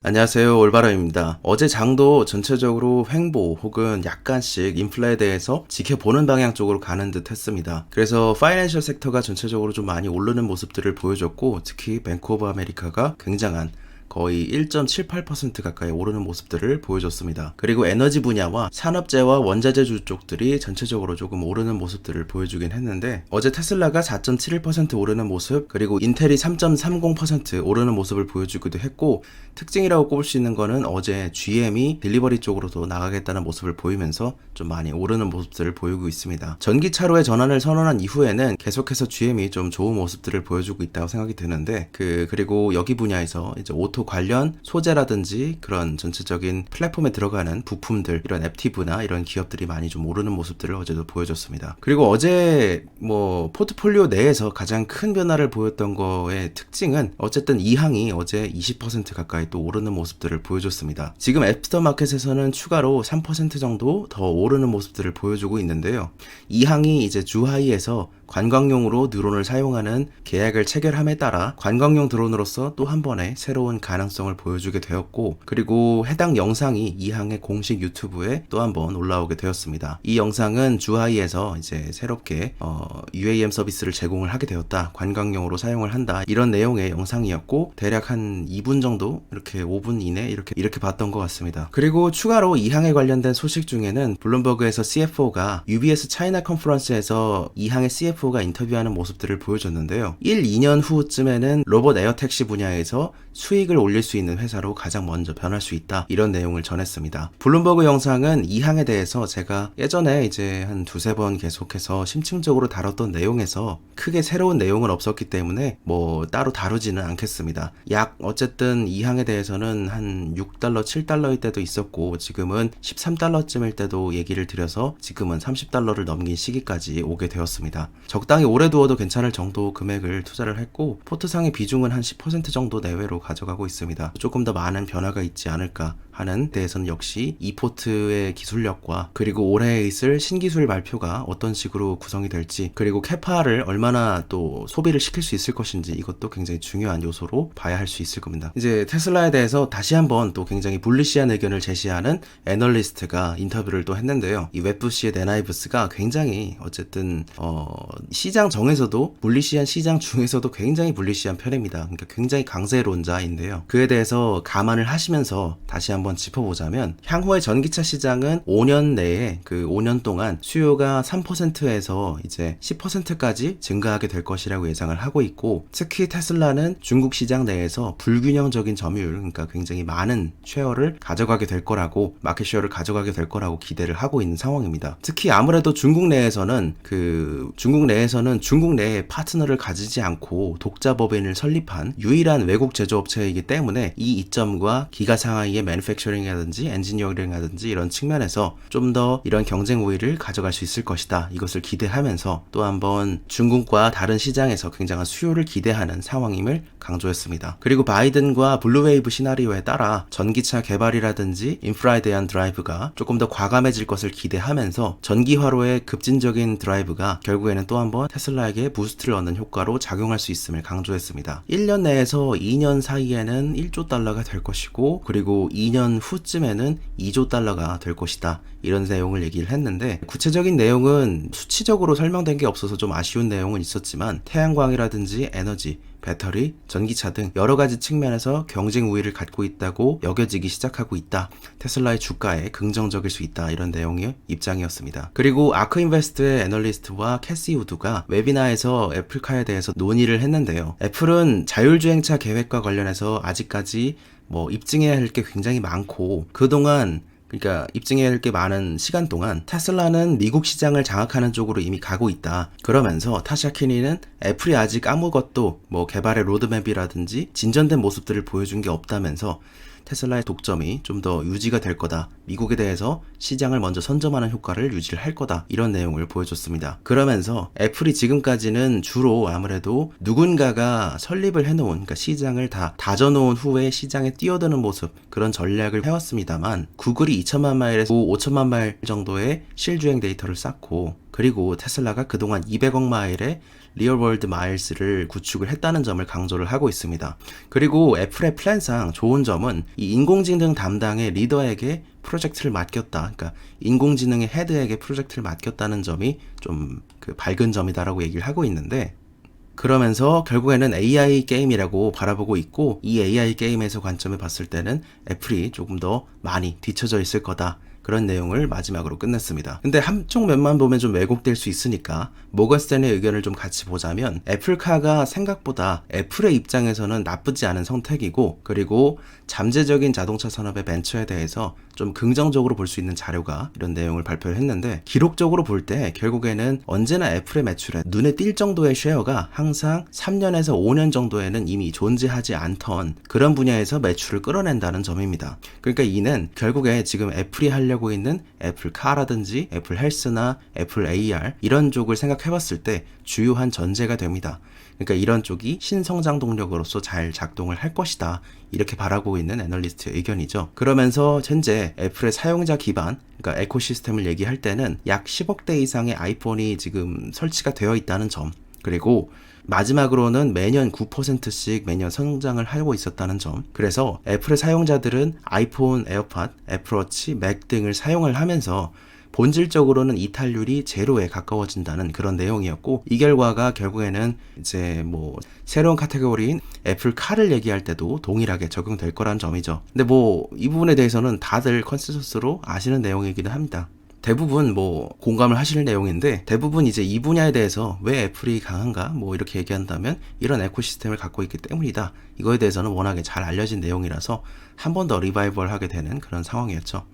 안녕하세요. 올바람입니다. 어제 장도 전체적으로 횡보 혹은 약간씩 인플레에 대해서 지켜보는 방향 쪽으로 가는 듯 했습니다. 그래서 파이낸셜 섹터가 전체적으로 좀 많이 오르는 모습들을 보여줬고, 특히 뱅크 오브 아메리카가 굉장한 거의 1.78% 가까이 오르는 모습들을 보여줬습니다. 그리고 에너지 분야와 산업재와 원자재주 쪽들이 전체적으로 조금 오르는 모습들을 보여주긴 했는데, 어제 테슬라가 4.71% 오르는 모습, 그리고 인텔이 3.30% 오르는 모습을 보여주기도 했고, 특징이라고 꼽을 수 있는 거는 어제 GM이 딜리버리 쪽으로도 나가겠다는 모습을 보이면서 좀 많이 오르는 모습들을 보이고 있습니다. 전기차로의 전환을 선언한 이후에는 계속해서 GM이 좀 좋은 모습들을 보여주고 있다고 생각이 드는데, 그리고 여기 분야에서 이제 오토 관련 소재라든지 그런 전체적인 플랫폼에 들어가는 부품들, 이런 앱티브나 이런 기업들이 많이 좀 오르는 모습들을 어제도 보여줬습니다. 그리고 어제 포트폴리오 내에서 가장 큰 변화를 보였던 거의 특징은 어쨌든 이 항이 어제 20% 가까이 또 오르는 모습들을 보여줬습니다. 지금 애프터마켓에서는 추가로 3% 정도 더 오르는 모습들을 보여주고 있는데요. 이 항이 이제 주하이에서 관광용으로 드론을 사용하는 계약을 체결함에 따라 관광용 드론으로서 또 한 번의 새로운 가능성을 보여주게 되었고, 그리고 해당 영상이 이 항의 공식 유튜브에 또 한 번 올라오게 되었습니다. 이 영상은 주하이에서 이제 새롭게 UAM 서비스를 제공을 하게 되었다, 관광용으로 사용을 한다, 이런 내용의 영상이었고, 대략 한 2분 정도, 이렇게 5분 이내 이렇게 봤던 것 같습니다. 그리고 추가로 이 항에 관련된 소식 중에는 블룸버그에서 CFO가 UBS 차이나 컨퍼런스에서 이 항의 CFO가 인터뷰하는 모습들을 보여줬는데요. 1, 2년 후쯤에는 로봇 에어택시 분야에서 수익을 올릴 수 있는 회사로 가장 먼저 변할 수 있다, 이런 내용을 전했습니다. 블룸버그 영상은 이 항에 대해서 제가 예전에 이제 한 두세 번 계속해서 심층적으로 다뤘던 내용에서 크게 새로운 내용은 없었기 때문에 따로 다루지는 않겠습니다. 어쨌든 이 항에 대해서는 한 6달러, 7달러일 때도 있었고, 지금은 13달러쯤일 때도 얘기를 드려서 지금은 30달러를 넘긴 시기까지 오게 되었습니다. 적당히 오래 두어도 괜찮을 정도 금액을 투자를 했고, 포트상의 비중은 한 10% 정도 내외로 가져가고 있습니다. 조금 더 많은 변화가 있지 않을까 하는 데에서는 역시 이 포트의 기술력과, 그리고 올해 있을 신기술 발표가 어떤 식으로 구성이 될지, 그리고 캐파를 얼마나 또 소비를 시킬 수 있을 것인지, 이것도 굉장히 중요한 요소로 봐야 할 수 있을 겁니다. 이제 테슬라에 대해서 다시 한번 또 굉장히 불리시한 의견을 제시하는 애널리스트가 인터뷰를 또 했는데요. 이 웹부시의 네나이브스가 굉장히 어쨌든 시장 정에서도 불리시한, 시장 중에서도 굉장히 불리시한 편입니다. 그러니까 굉장히 강세론자인데요. 그에 대해서 감안을 하시면서 다시 한번 짚어보자면, 향후의 전기차 시장은 5년 내에 5년 동안 수요가 3%에서 이제 10%까지 증가하게 될 것이라고 예상을 하고 있고, 특히 테슬라는 중국 시장 내에서 불균형적인 점유율, 그러니까 굉장히 많은 쉐어를 가져가게 될 거라고, 마켓 쉐어를 가져가게 될 거라고 기대를 하고 있는 상황입니다. 특히 아무래도 중국 내에서는 중국 내에 파트너를 가지지 않고 독자 법인을 설립한 유일한 외국 제조업체이기 때문에 이 이점과 기가 상하이의 매니팩처링이라든지 엔지니어링이라든지 이런 측면에서 좀 더 이런 경쟁 우위를 가져갈 수 있을 것이다, 이것을 기대하면서 또 한번 중국과 다른 시장에서 굉장한 수요를 기대하는 상황임을 강조했습니다. 그리고 바이든과 블루웨이브 시나리오에 따라 전기차 개발이라든지 인프라에 대한 드라이브가 조금 더 과감해질 것을 기대하면서 전기화로의 급진적인 드라이브가 결국에는 또 한번 테슬라에게 부스트를 얻는 효과로 작용할 수 있음을 강조했습니다. 1년 내에서 2년 사이에는 1조 달러가 될 것이고, 그리고 2년 후쯤에는 2조 달러가 될 것이다, 이런 내용을 얘기를 했는데, 구체적인 내용은 수치적으로 설명된 게 없어서 좀 아쉬운 내용은 있었지만, 태양광이라든지 에너지, 배터리, 전기차 등 여러 가지 측면에서 경쟁 우위를 갖고 있다고 여겨지기 시작하고 있다, 테슬라의 주가에 긍정적일 수 있다, 이런 내용의 입장이었습니다. 그리고 아크인베스트의 애널리스트와 캐시 우드가 웨비나에서 애플카에 대해서 논의를 했는데요. 애플은 자율주행차 계획과 관련해서 아직까지 입증해야 할 게 굉장히 많고, 그러니까 입증해야 할 게 많은 시간 동안 테슬라는 미국 시장을 장악하는 쪽으로 이미 가고 있다. 그러면서 타샤 키니는 애플이 아직 아무것도 개발의 로드맵이라든지 진전된 모습들을 보여준 게 없다면서 테슬라의 독점이 좀 더 유지가 될 거다, 미국에 대해서 시장을 먼저 선점하는 효과를 유지를 할 거다, 이런 내용을 보여줬습니다. 그러면서 애플이 지금까지는 주로 아무래도 누군가가 설립을 해놓은, 그러니까 시장을 다 다져놓은 후에 시장에 뛰어드는 모습, 그런 전략을 해왔습니다만, 구글이 2천만 마일에서 5천만 마일 정도의 실주행 데이터를 쌓고, 그리고 테슬라가 그동안 200억 마일의 리얼월드 마일스를 구축을 했다는 점을 강조를 하고 있습니다. 그리고 애플의 플랜상 좋은 점은 이 인공지능 담당의 리더에게 프로젝트를 맡겼다. 그러니까 인공지능의 헤드에게 프로젝트를 맡겼다는 점이 좀 그 밝은 점이다라고 얘기를 하고 있는데, 그러면서 결국에는 AI 게임이라고 바라보고 있고, 이 AI 게임에서 관점을 봤을 때는 애플이 조금 더 많이 뒤처져 있을 거다. 그런 내용을 마지막으로 끝냈습니다. 근데 한쪽 면만 보면 좀 왜곡될 수 있으니까 모건 스탠리의 의견을 좀 같이 보자면, 애플카가 생각보다 애플의 입장에서는 나쁘지 않은 선택이고, 그리고 잠재적인 자동차 산업의 벤처에 대해서 좀 긍정적으로 볼 수 있는 자료가 이런 내용을 발표를 했는데, 기록적으로 볼 때 결국에는 언제나 애플의 매출에 눈에 띌 정도의 쉐어가 항상 3년에서 5년 정도에는 이미 존재하지 않던 그런 분야에서 매출을 끌어낸다는 점입니다. 그러니까 이는 결국에 지금 애플이 하려고 있는 애플카라든지 애플 헬스나 애플 AR 이런 쪽을 생각해 봤을 때 주요한 전제가 됩니다. 그러니까 이런 쪽이 신성장 동력으로서 잘 작동을 할 것이다, 이렇게 바라고 있는 애널리스트의 의견이죠. 그러면서 현재 애플의 사용자 기반, 그러니까 에코시스템을 얘기할 때는 약 10억대 이상의 아이폰이 지금 설치가 되어 있다는 점, 그리고 마지막으로는 매년 9%씩 매년 성장을 하고 있었다는 점. 그래서 애플의 사용자들은 아이폰, 에어팟, 애플워치, 맥 등을 사용을 하면서 본질적으로는 이탈률이 제로에 가까워진다는 그런 내용이었고, 이 결과가 결국에는 이제 뭐 새로운 카테고리인 애플카를 얘기할 때도 동일하게 적용될 거란 점이죠. 근데 뭐 이 부분에 대해서는 다들 컨센서스로 아시는 내용이기도 합니다. 대부분 뭐 공감을 하실 내용인데, 대부분 이제 이 분야에 대해서 왜 애플이 강한가 뭐 이렇게 얘기한다면 이런 에코시스템을 갖고 있기 때문이다. 이거에 대해서는 워낙에 잘 알려진 내용이라서 한 번 더 리바이벌 하게 되는 그런 상황이었죠.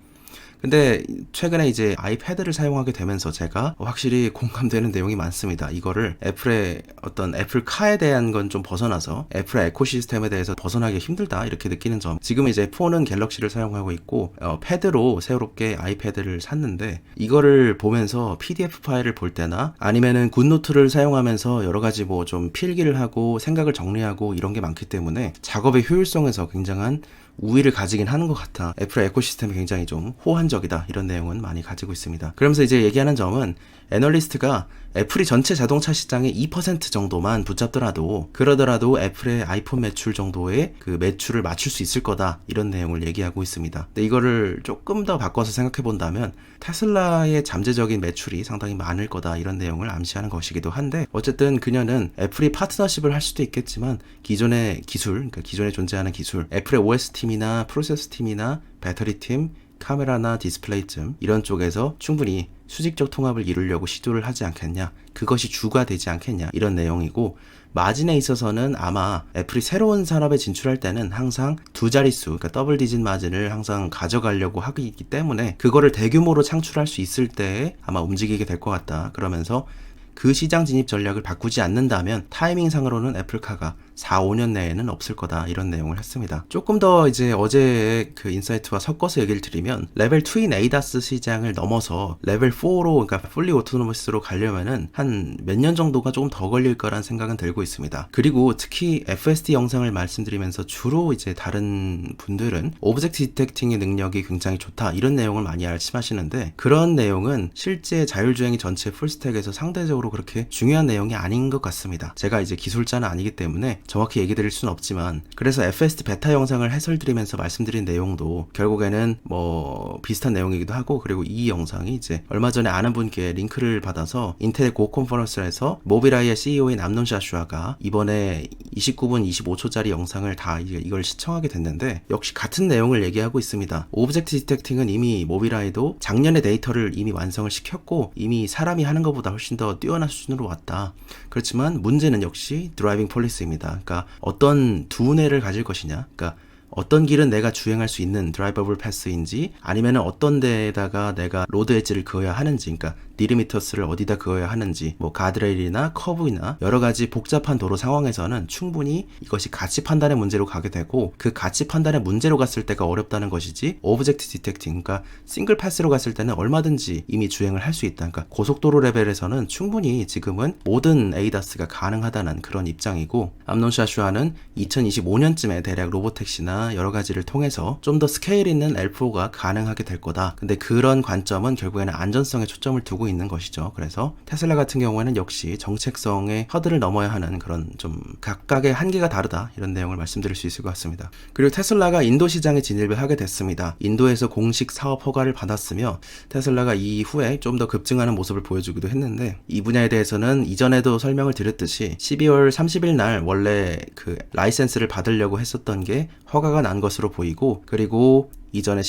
근데 최근에 이제 아이패드를 사용하게 되면서 제가 확실히 공감되는 내용이 많습니다. 이거를 애플의 어떤 애플카에 대한 건 좀 벗어나서 애플의 에코시스템에 대해서 벗어나기 힘들다, 이렇게 느끼는 점. 지금 이제 폰은 갤럭시를 사용하고 있고 패드로 새롭게 아이패드를 샀는데, 이거를 보면서 PDF 파일을 볼 때나 아니면은 굿노트를 사용하면서 여러 가지 뭐 좀 필기를 하고 생각을 정리하고 이런 게 많기 때문에 작업의 효율성에서 굉장한 우위를 가지긴 하는 것 같아. 애플의 에코시스템이 굉장히 좀 호환적이다, 이런 내용은 많이 가지고 있습니다. 그러면서 이제 얘기하는 점은, 애널리스트가 애플이 전체 자동차 시장의 2% 정도만 붙잡더라도, 그러더라도 애플의 아이폰 매출 정도의 그 매출을 맞출 수 있을 거다, 이런 내용을 얘기하고 있습니다. 근데 이거를 조금 더 바꿔서 생각해 본다면 테슬라의 잠재적인 매출이 상당히 많을 거다, 이런 내용을 암시하는 것이기도 한데, 어쨌든 그녀는 애플이 파트너십을 할 수도 있겠지만 기존의 기술, 그러니까 기존에 존재하는 기술, 애플의 OS 팀이나 프로세스 팀이나 배터리 팀, 카메라나 디스플레이쯤 이런 쪽에서 충분히 수직적 통합을 이루려고 시도를 하지 않겠냐, 그것이 주가 되지 않겠냐, 이런 내용이고, 마진에 있어서는 아마 애플이 새로운 산업에 진출할 때는 항상 두 자릿수, 그러니까 더블 디짓 마진을 항상 가져가려고 하기 때문에 그거를 대규모로 창출할 수 있을 때 아마 움직이게 될 것 같다. 그러면서 그 시장 진입 전략을 바꾸지 않는다면 타이밍상으로는 애플카가 4, 5년 내에는 없을 거다, 이런 내용을 했습니다. 조금 더 이제 어제의 그 인사이트와 섞어서 얘기를 드리면, 레벨 2인 ADAS 시장을 넘어서 레벨 4로, 그러니까 풀리 오토노머스로 가려면은 한 몇 년 정도가 조금 더 걸릴 거란 생각은 들고 있습니다. 그리고 특히 FSD 영상을 말씀드리면서 주로 이제 다른 분들은 오브젝트 디텍팅의 능력이 굉장히 좋다, 이런 내용을 많이 말씀하시는데, 그런 내용은 실제 자율주행이 전체 풀스택에서 상대적으로 그렇게 중요한 내용이 아닌 것 같습니다. 제가 이제 기술자는 아니기 때문에 정확히 얘기 드릴 수는 없지만, 그래서 FSD 베타 영상을 해설드리면서 말씀드린 내용도 결국에는 뭐 비슷한 내용이기도 하고, 그리고 이 영상이 이제 얼마 전에 아는 분께 링크를 받아서 인텔 고 컨퍼런스에서 모빌아이의 CEO인 암논 샤슈아가 이번에 29분 25초짜리 영상을 다 이걸 시청하게 됐는데, 역시 같은 내용을 얘기하고 있습니다. 오브젝트 디텍팅은 이미 모빌아이도 작년에 데이터를 이미 완성을 시켰고, 이미 사람이 하는 것보다 훨씬 더 뛰어난 수준으로 왔다. 그렇지만 문제는 역시 드라이빙 폴리스입니다. 그러니까 어떤 두뇌를 가질 것이냐, 그러니까 어떤 길은 내가 주행할 수 있는 드라이버블 패스인지, 아니면 어떤 데에다가 내가 로드 엣지를 그어야 하는지, 그러니까 디리미터스를 어디다 그어야 하는지, 뭐 가드레일이나 커브이나 여러 가지 복잡한 도로 상황에서는 충분히 이것이 가치 판단의 문제로 가게 되고, 그 가치 판단의 문제로 갔을 때가 어렵다는 것이지, 오브젝트 디텍팅, 그러니까 싱글 패스로 갔을 때는 얼마든지 이미 주행을 할 수 있다. 그러니까 고속도로 레벨에서는 충분히 지금은 모든 ADAS가 가능하다는 그런 입장이고, 암논 샤슈아는 2025년쯤에 대략 로보택시나 여러 가지를 통해서 좀 더 스케일 있는 L4가 가능하게 될 거다. 근데 그런 관점은 결국에는 안전성에 초점을 두고 가고 있는 것이죠. 그래서 테슬라 같은 경우에는 역시 정책성의 허들을 넘어야 하는 그런 좀 각각의 한계가 다르다, 이런 내용을 말씀드릴 수 있을 것 같습니다. 그리고 테슬라가 인도 시장에 진입을 하게 됐습니다. 인도에서 공식 사업 허가를 받았으며 테슬라가 이후에 좀 더 급증하는 모습을 보여주기도 했는데, 이 분야에 대해서는 이전에도 설명을 드렸듯이 12월 30일 날 원래 그 라이센스를 받으려고 했었던 게 허가가 난 것으로 보이고, 그리고 이전에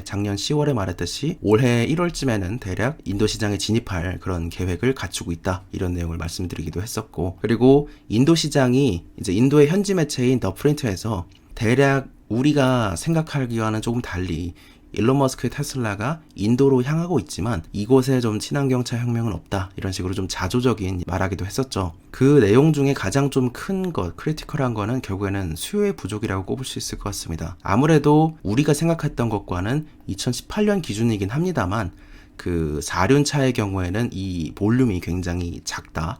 작년 10월에 말했듯이 올해 1월쯤에는 대략 인도 시장에 진입할 그런 계획을 갖추고 있다, 이런 내용을 말씀드리기도 했었고, 그리고 인도 시장이 이제 인도의 현지 매체인 더 프린트에서 대략 우리가 생각하기와는 조금 달리 일론 머스크의 테슬라가 인도로 향하고 있지만 이곳에 좀 친환경차 혁명은 없다, 이런 식으로 좀 자조적인 말하기도 했었죠. 그 내용 중에 가장 좀 큰 것, 크리티컬한 거는 결국에는 수요의 부족이라고 꼽을 수 있을 것 같습니다. 아무래도 우리가 생각했던 것과는 2018년 기준이긴 합니다만 그 4륜차의 경우에는 이 볼륨이 굉장히 작다,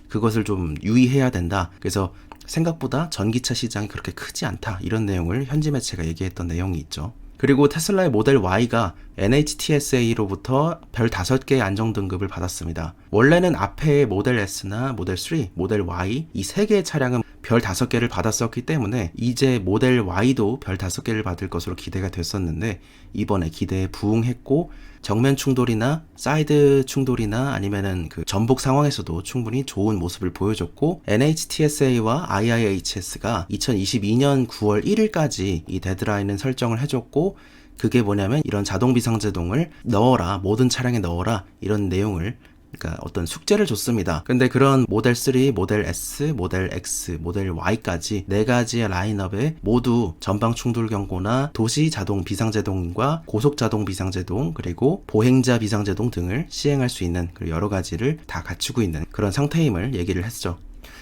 그것을 좀 유의해야 된다, 그래서 생각보다 전기차 시장이 그렇게 크지 않다, 이런 내용을 현지 매체가 얘기했던 내용이 있죠. 그리고 테슬라의 모델 Y가 NHTSA로부터 별 5개의 안정 등급을 받았습니다. 원래는 앞에 모델 S나 모델 3, 모델 Y 이 3개의 차량은 별 5개를 받았었기 때문에 이제 모델 Y도 별 5개를 받을 것으로 기대가 됐었는데, 이번에 기대에 부응했고 정면 충돌이나 사이드 충돌이나 아니면은 그 전복 상황에서도 충분히 좋은 모습을 보여줬고, NHTSA와 IIHS가 2022년 9월 1일까지 이 데드라인은 설정을 해줬고, 그게 뭐냐면 이런 자동 비상제동을 넣어라, 모든 차량에 넣어라, 이런 내용을, 그러니까 어떤 숙제를 줬습니다. 근데 그런 모델 3, 모델 S, 모델 X, 모델 Y까지 4가지의 라인업에 모두 전방 충돌 경고나 도시 자동 비상제동과 고속 자동 비상제동, 그리고 보행자 비상제동 등을 시행할 수 있는 그리고 여러 가지를 다 갖추고 있는 그런 상태임을 얘기를 했죠.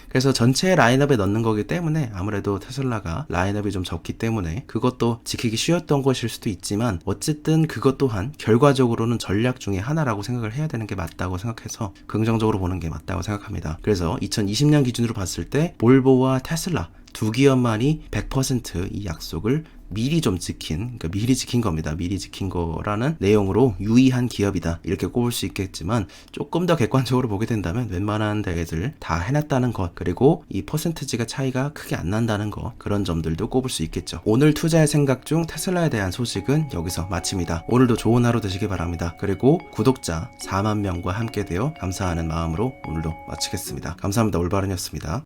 그래서 전체 라인업에 넣는 거기 때문에 아무래도 테슬라가 라인업이 좀 적기 때문에 그것도 지키기 쉬웠던 것일 수도 있지만, 어쨌든 그것 또한 결과적으로는 전략 중에 하나라고 생각을 해야 되는 게 맞다고 생각해서 긍정적으로 보는 게 맞다고 생각합니다. 그래서 2020년 기준으로 봤을 때 볼보와 테슬라 두 기업만이 100% 이 약속을 미리 좀 지킨, 그러니까 미리 지킨 겁니다. 미리 지킨 거라는 내용으로 유의한 기업이다, 이렇게 꼽을 수 있겠지만, 조금 더 객관적으로 보게 된다면 웬만한 대회들 다 해놨다는 것, 그리고 이 퍼센트지가 차이가 크게 안 난다는 것, 그런 점들도 꼽을 수 있겠죠. 오늘 투자의 생각 중 테슬라에 대한 소식은 여기서 마칩니다. 오늘도 좋은 하루 되시길 바랍니다. 그리고 구독자 4만 명과 함께 되어 감사하는 마음으로 오늘도 마치겠습니다. 감사합니다. 올바른이었습니다.